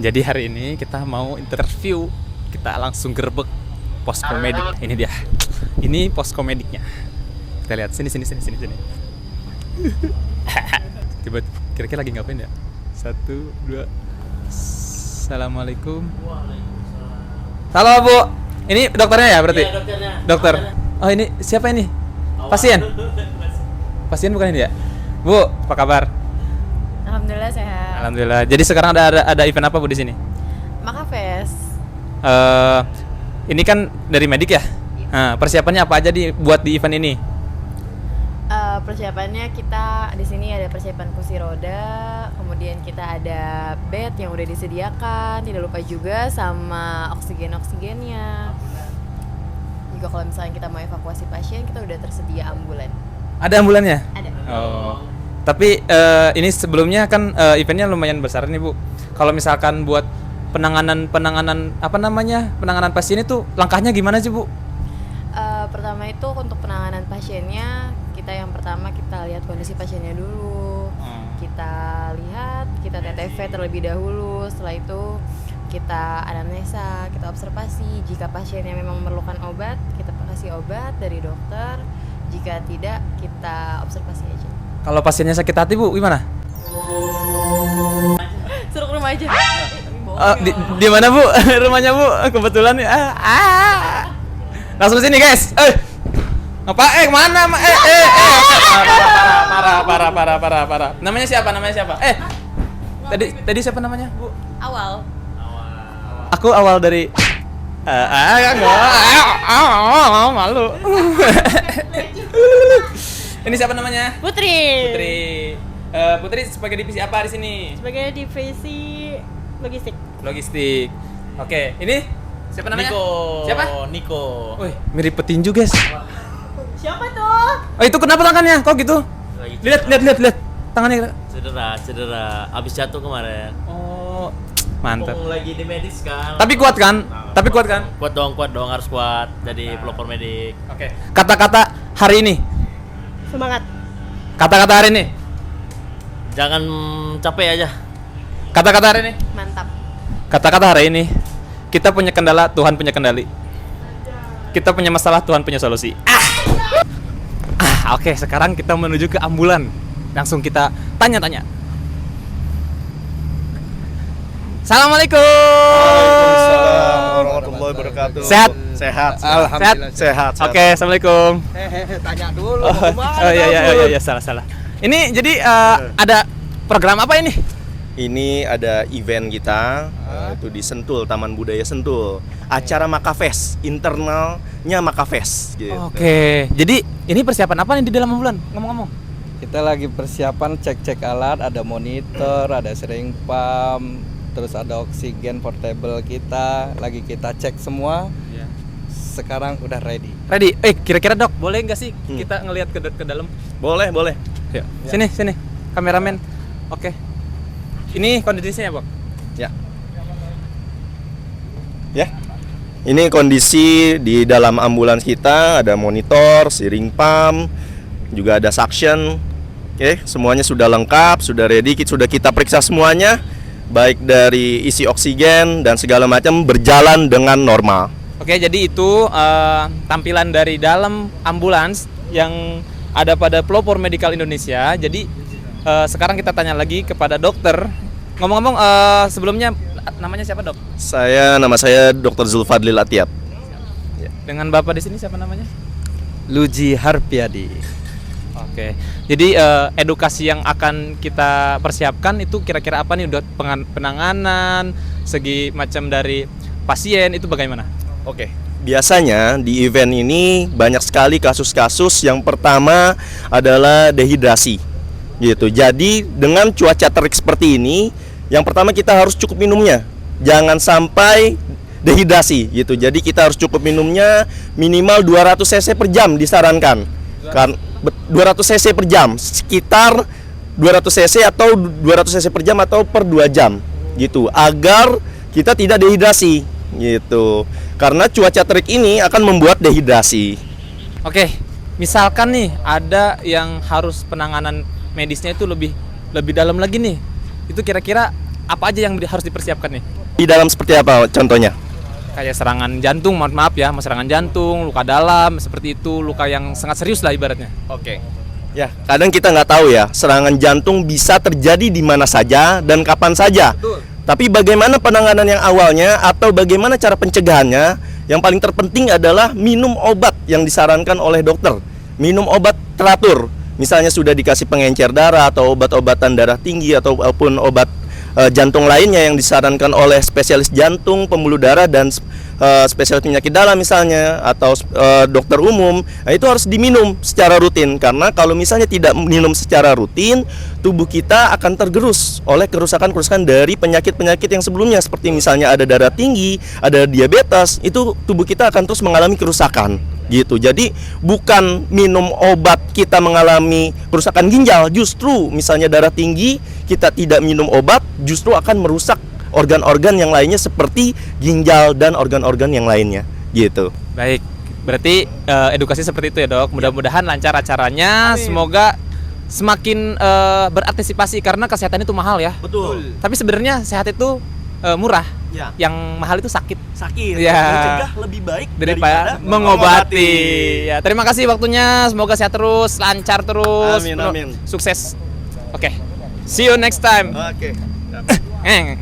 Jadi hari ini kita mau interview. Kita langsung gerbek poskomedik. Ini dia. Ini poskomediknya. Kita lihat sini. Tiba kira-kira lagi ngapain ya? 1, 2. Assalamualaikum. Halo Bu. Ini dokternya ya berarti? Iya, dokternya. Dokter. Oh ini siapa ini? Pasien. Pasien bukan ini ya? Bu, apa kabar? Alhamdulillah sehat. Alhamdulillah. Jadi sekarang ada event apa Bu di sini? Makafest. Ini kan dari medik ya? Nah, persiapannya apa aja buat di event ini? Persiapannya kita di sini ada persiapan kursi roda, kemudian kita ada bed yang udah disediakan, tidak lupa juga sama oksigennya. Juga kalau misalnya kita mau evakuasi pasien, kita udah tersedia ambulan. Ada ambulannya? Ada. Oh. Tapi ini sebelumnya kan eventnya lumayan besar nih Bu. Kalau misalkan buat penanganan penanganan pasien itu langkahnya gimana sih Bu? Pertama itu untuk penanganan pasiennya, yang pertama kita lihat kondisi pasiennya dulu. Kita lihat, kita TTV terlebih dahulu. Setelah itu kita anamnesa, kita observasi. Jika pasiennya memang memerlukan obat, kita kasih obat dari dokter. Jika tidak, kita observasi aja. Kalau pasiennya sakit hati Bu, gimana? Suruh ke rumah aja. Di mana Bu? Rumahnya Bu? Kebetulan langsung sini guys. Apa? Kemana? Parah. Namanya siapa? Tadi siapa namanya Bu? Awal. Aku awal dari malu. Ini siapa namanya? Putri. Putri sebagai divisi apa di sini? Sebagai divisi logistik. Oke, ini siapa namanya? Niko. Wih, mirip petinju, guys. Siapa tuh? Oh, itu kenapa tangannya? Kok gitu? Lihat. Tangannya. Cedera. Abis jatuh kemarin. Oh, mantap. Lagi di medis kan. Tapi kuat kan? Kuat dong, harus kuat. Jadi pelopor medik. Oke. Kata-kata hari ini. Semangat. Kata-kata hari ini. Jangan capek aja. Kata-kata hari ini. Mantap. Kata-kata hari ini. Kita punya kendala, Tuhan punya kendali. Kita punya masalah, Tuhan punya solusi. Oke, sekarang kita menuju ke ambulan. Langsung kita tanya-tanya. Assalamualaikum. Waalaikumsalam warahmatullahi wabarakatuh. Sehat? Alhamdulillah sehat. Oke, assalamualaikum. Tanya dulu. Iya, salah. Ini jadi ada program apa ini? Ini ada event kita itu di Sentul, Taman Budaya Sentul. Acara Makafest, internalnya Makafest gitu. Oke. Jadi ini persiapan apa nih di dalam ambulan? Ngomong-ngomong. Kita lagi persiapan cek alat, ada monitor, ada syring pump, terus ada oksigen portable kita, lagi kita cek semua. Iya. Sekarang udah ready. Ready? Kira-kira Dok, boleh nggak sih kita ngelihat ke dalam? Boleh. Ya. Sini, kameramen. Oke. Ini kondisinya, Bang. Ya. Ini kondisi di dalam ambulans kita, ada monitor, syring pump, juga ada suction. Oke, semuanya sudah lengkap, sudah ready, sudah kita periksa semuanya, baik dari isi oksigen dan segala macam berjalan dengan normal. Oke, jadi itu tampilan dari dalam ambulans yang ada pada pelopor Medical Indonesia. Jadi sekarang kita tanya lagi kepada dokter. Ngomong-ngomong, sebelumnya namanya siapa Dok? Nama saya Dr. Zulfadlil Atiab. Dengan Bapak di sini siapa namanya? Luji Harpiadi. Oke. Jadi edukasi yang akan kita persiapkan itu kira-kira apa nih? Udah penanganan, segi macam dari pasien itu bagaimana? Oke. Biasanya di event ini banyak sekali kasus-kasus. Yang pertama adalah dehidrasi. Gitu. Jadi dengan cuaca terik seperti ini, yang pertama kita harus cukup minumnya. Jangan sampai dehidrasi gitu. Jadi kita harus cukup minumnya minimal 200 cc per jam disarankan. Kan 200 cc per jam, sekitar 200 cc atau 200 cc per jam atau per 2 jam gitu, agar kita tidak dehidrasi gitu. Karena cuaca terik ini akan membuat dehidrasi. Oke. Misalkan nih ada yang harus penanganan medisnya itu lebih dalam lagi nih. Itu kira-kira apa aja yang harus dipersiapkan nih? Di dalam seperti apa contohnya? Kayak serangan jantung, mohon maaf ya, serangan jantung, luka dalam, seperti itu, luka yang sangat serius lah ibaratnya. Oke. Ya, kadang kita nggak tahu ya, serangan jantung bisa terjadi di mana saja dan kapan saja. Tapi bagaimana penanganan yang awalnya atau bagaimana cara pencegahannya? Yang paling terpenting adalah minum obat yang disarankan oleh dokter. Minum obat teratur. Misalnya sudah dikasih pengencer darah atau obat-obatan darah tinggi ataupun obat jantung lainnya yang disarankan oleh spesialis jantung, pembuluh darah dan spesialis penyakit dalam misalnya atau dokter umum. Nah, itu harus diminum secara rutin karena kalau misalnya tidak minum secara rutin, tubuh kita akan tergerus oleh kerusakan-kerusakan dari penyakit-penyakit yang sebelumnya seperti misalnya ada darah tinggi, ada diabetes, itu tubuh kita akan terus mengalami kerusakan. Gitu. Jadi bukan minum obat kita mengalami kerusakan ginjal, justru misalnya darah tinggi kita tidak minum obat justru akan merusak organ-organ yang lainnya seperti ginjal dan organ-organ yang lainnya gitu. Baik, berarti edukasi seperti itu ya dok. Mudah-mudahan lancar acaranya. Semoga semakin berantisipasi karena kesehatan itu mahal ya. Betul. Tapi sebenarnya sehat itu murah. Ya. Yang mahal itu sakit. Sakit. Ya. Mencegah lebih baik Daripada mengobati. Ya, terima kasih waktunya. Semoga sehat terus, lancar terus, Amin, amin. sukses. Oke. See you next time. Oke. Eh.